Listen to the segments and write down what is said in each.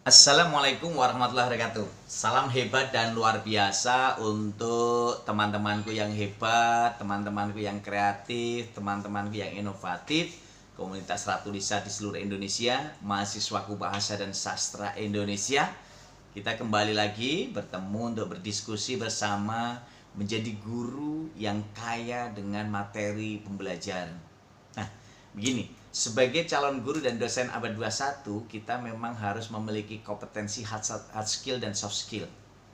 Assalamualaikum warahmatullahi wabarakatuh. Salam hebat dan luar biasa untuk teman-temanku yang hebat, teman-temanku yang kreatif, teman-temanku yang inovatif, komunitas Ratu Lisa di seluruh Indonesia, mahasiswaku bahasa dan sastra Indonesia. Kita kembali lagi bertemu untuk berdiskusi bersama menjadi guru yang kaya dengan materi pembelajaran. Nah, begini, sebagai calon guru dan dosen abad 21, kita memang harus memiliki kompetensi hard skill dan soft skill.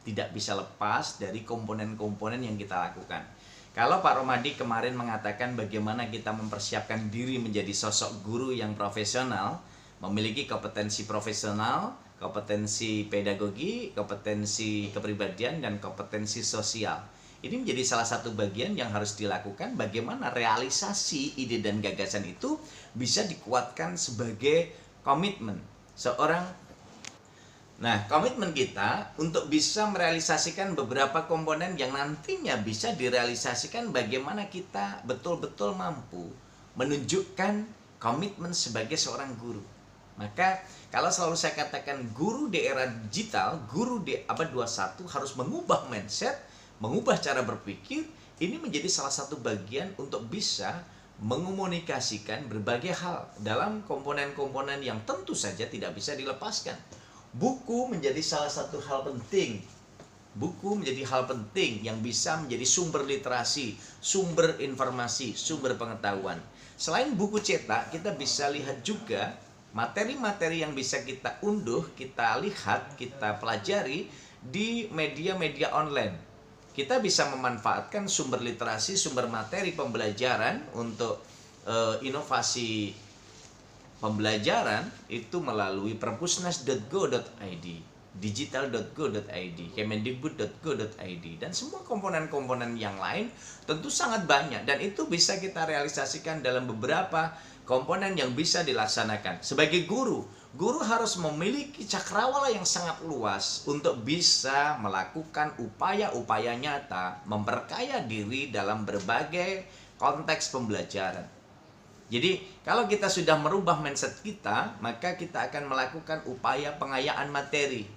Tidak bisa lepas dari komponen-komponen yang kita lakukan. Kalau Pak Romadi kemarin mengatakan bagaimana kita mempersiapkan diri menjadi sosok guru yang profesional, memiliki kompetensi profesional, kompetensi pedagogi, kompetensi kepribadian, dan kompetensi sosial. Ini menjadi salah satu bagian yang harus dilakukan, bagaimana realisasi ide dan gagasan itu bisa dikuatkan sebagai komitmen seorang. Nah, komitmen kita untuk bisa merealisasikan beberapa komponen yang nantinya bisa direalisasikan, bagaimana kita betul-betul mampu menunjukkan komitmen sebagai seorang guru. Maka kalau selalu saya katakan guru di era digital, guru di abad 21 harus mengubah mindset, mengubah cara berpikir. Ini menjadi salah satu bagian untuk bisa mengomunikasikan berbagai hal dalam komponen-komponen yang tentu saja tidak bisa dilepaskan. Buku menjadi salah satu hal penting. Buku menjadi hal penting yang bisa menjadi sumber literasi, sumber informasi, sumber pengetahuan. Selain buku cetak, kita bisa lihat juga materi-materi yang bisa kita unduh, kita lihat, kita pelajari di media-media online. Kita bisa memanfaatkan sumber literasi, sumber materi pembelajaran untuk inovasi pembelajaran itu melalui perpusnas.go.id, digital.go.id, kemendikbud.go.id, dan semua komponen-komponen yang lain tentu sangat banyak, dan itu bisa kita realisasikan dalam beberapa komponen yang bisa dilaksanakan. Sebagai guru harus memiliki cakrawala yang sangat luas untuk bisa melakukan upaya-upaya nyata, memperkaya diri dalam berbagai konteks pembelajaran. Jadi, kalau kita sudah merubah mindset kita, maka kita akan melakukan upaya pengayaan materi.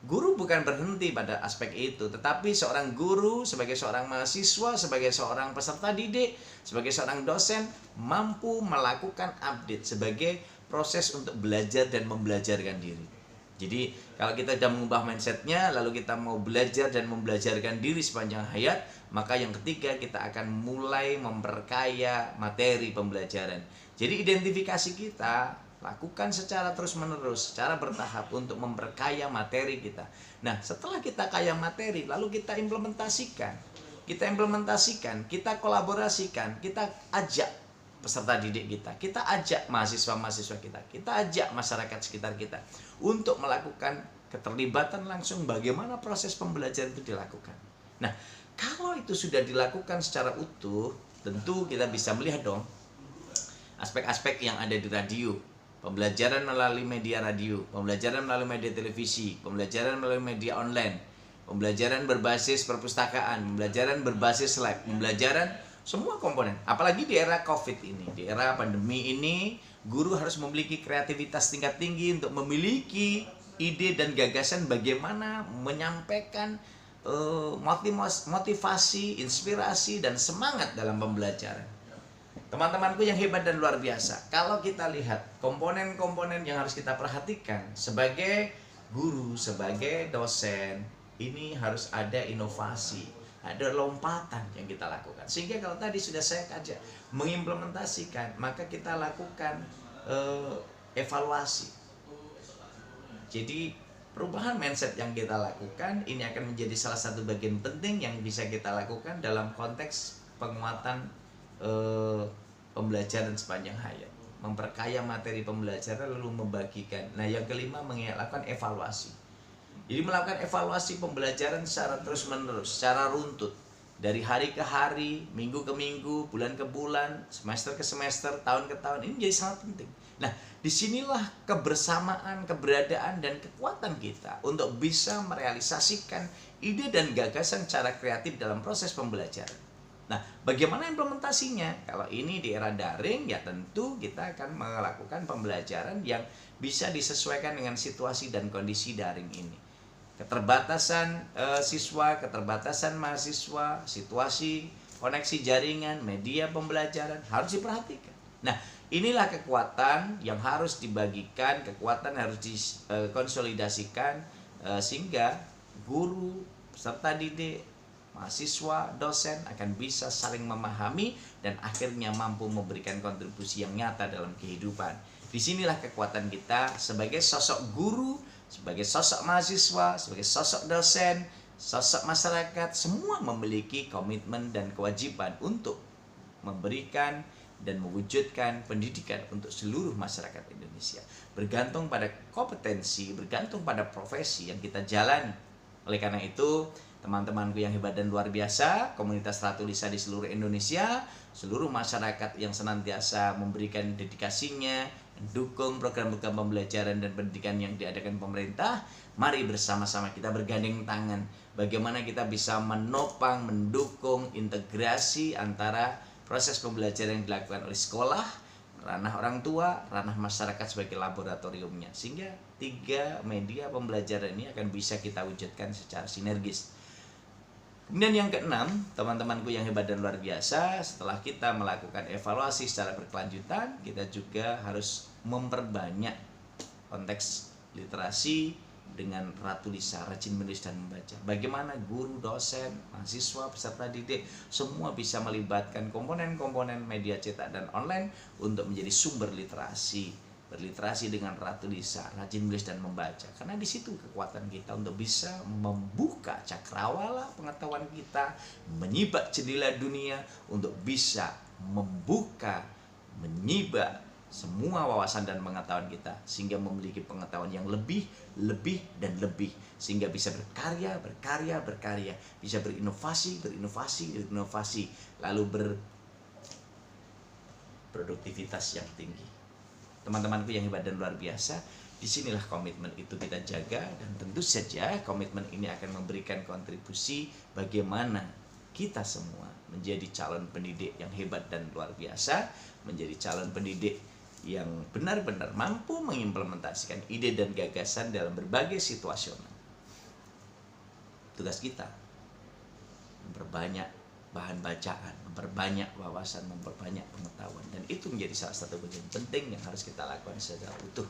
Guru bukan berhenti pada aspek itu, tetapi seorang guru sebagai seorang mahasiswa, sebagai seorang peserta didik, sebagai seorang dosen mampu melakukan update sebagai proses untuk belajar dan membelajarkan diri. Jadi kalau kita sudah mengubah mindsetnya, lalu kita mau belajar dan membelajarkan diri sepanjang hayat, maka yang ketiga kita akan mulai memperkaya materi pembelajaran. Jadi identifikasi kita lakukan secara terus-menerus, secara bertahap untuk memperkaya materi kita. Nah, setelah kita kaya materi, lalu kita implementasikan. Kita kolaborasikan, kita ajak peserta didik kita ajak mahasiswa-mahasiswa kita ajak masyarakat sekitar kita untuk melakukan keterlibatan langsung bagaimana proses pembelajaran itu dilakukan. Nah, kalau itu sudah dilakukan secara utuh, tentu kita bisa melihat dong aspek-aspek yang ada di radio, pembelajaran melalui media radio, pembelajaran melalui media televisi, pembelajaran melalui media online, pembelajaran berbasis perpustakaan, pembelajaran berbasis lab, pembelajaran semua komponen. Apalagi di era COVID ini, di era pandemi ini, guru harus memiliki kreativitas tingkat tinggi untuk memiliki ide dan gagasan bagaimana menyampaikan motivasi, inspirasi, dan semangat dalam pembelajaran. Teman-temanku yang hebat dan luar biasa, kalau kita lihat komponen-komponen yang harus kita perhatikan sebagai guru, sebagai dosen, ini harus ada inovasi, ada lompatan yang kita lakukan. Sehingga kalau tadi sudah saya ajak mengimplementasikan, maka kita lakukan evaluasi. Jadi perubahan mindset yang kita lakukan ini akan menjadi salah satu bagian penting yang bisa kita lakukan dalam konteks penguatan pembelajaran sepanjang hayat, memperkaya materi pembelajaran lalu membagikan. Nah, yang kelima, melakukan evaluasi. Jadi melakukan evaluasi pembelajaran secara terus-menerus, secara runtut, dari hari ke hari, minggu ke minggu, bulan ke bulan, semester ke semester, tahun ke tahun. Ini menjadi sangat penting. Nah, disinilah kebersamaan, keberadaan, dan kekuatan kita untuk bisa merealisasikan ide dan gagasan secara kreatif dalam proses pembelajaran. Nah, bagaimana implementasinya? Kalau ini di era daring, ya tentu kita akan melakukan pembelajaran yang bisa disesuaikan dengan situasi dan kondisi daring ini. Keterbatasan siswa, keterbatasan mahasiswa, situasi, koneksi jaringan, media pembelajaran harus diperhatikan. Nah, inilah kekuatan yang harus dibagikan, kekuatan harus dikonsolidasikan sehingga guru, peserta didik, mahasiswa, dosen akan bisa saling memahami dan akhirnya mampu memberikan kontribusi yang nyata dalam kehidupan. Disinilah kekuatan kita sebagai sosok guru, sebagai sosok mahasiswa, sebagai sosok dosen, sosok masyarakat, semua memiliki komitmen dan kewajiban untuk memberikan dan mewujudkan pendidikan untuk seluruh masyarakat Indonesia. Bergantung pada kompetensi, bergantung pada profesi yang kita jalani. Oleh karena itu, teman-temanku yang hebat dan luar biasa, komunitas Ratu Lisa di seluruh Indonesia, seluruh masyarakat yang senantiasa memberikan dedikasinya, mendukung program-program pembelajaran dan pendidikan yang diadakan pemerintah, mari bersama-sama kita bergandeng tangan. Bagaimana kita bisa menopang, mendukung integrasi antara proses pembelajaran yang dilakukan oleh sekolah, ranah orang tua, ranah masyarakat sebagai laboratoriumnya. Sehingga 3 media pembelajaran ini akan bisa kita wujudkan secara sinergis. Kemudian yang keenam, teman-temanku yang hebat dan luar biasa, setelah kita melakukan evaluasi secara berkelanjutan, kita juga harus memperbanyak konteks literasi dengan Ratu Lisa, rajin menulis dan membaca. Bagaimana guru, dosen, mahasiswa, peserta didik, semua bisa melibatkan komponen-komponen media cetak dan online untuk menjadi sumber literasi. Berliterasi dengan Ratu Lisa, rajin menulis dan membaca. Karena di situ kekuatan kita untuk bisa membuka cakrawala pengetahuan kita, menyibak jendela dunia untuk bisa membuka, menyibak semua wawasan dan pengetahuan kita sehingga memiliki pengetahuan yang lebih dan lebih, sehingga bisa berkarya, bisa berinovasi, lalu berproduktivitas yang tinggi. Teman-temanku yang hebat dan luar biasa, disinilah komitmen itu kita jaga, dan tentu saja komitmen ini akan memberikan kontribusi bagaimana kita semua menjadi calon pendidik yang hebat dan luar biasa, menjadi calon pendidik yang benar-benar mampu mengimplementasikan ide dan gagasan dalam berbagai situasional. Tugas kita memperbanyak bahan bacaan, memperbanyak wawasan, memperbanyak pengetahuan, dan itu menjadi salah satu bagian penting yang harus kita lakukan secara utuh.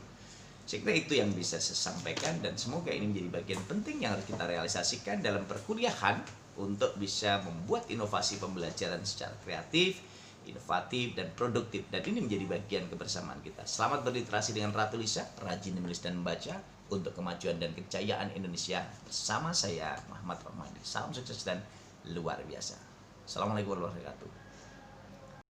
Saya kira itu yang bisa saya sampaikan, dan semoga ini menjadi bagian penting yang harus kita realisasikan dalam perkuliahan untuk bisa membuat inovasi pembelajaran secara kreatif, inovatif, dan produktif, dan ini menjadi bagian kebersamaan kita. Selamat berliterasi dengan Ratu Lisa, rajin menulis dan membaca untuk kemajuan dan kejayaan Indonesia. Bersama saya Muhammad Rahmadi, salam sukses dan luar biasa. Assalamualaikum warahmatullahi wabarakatuh.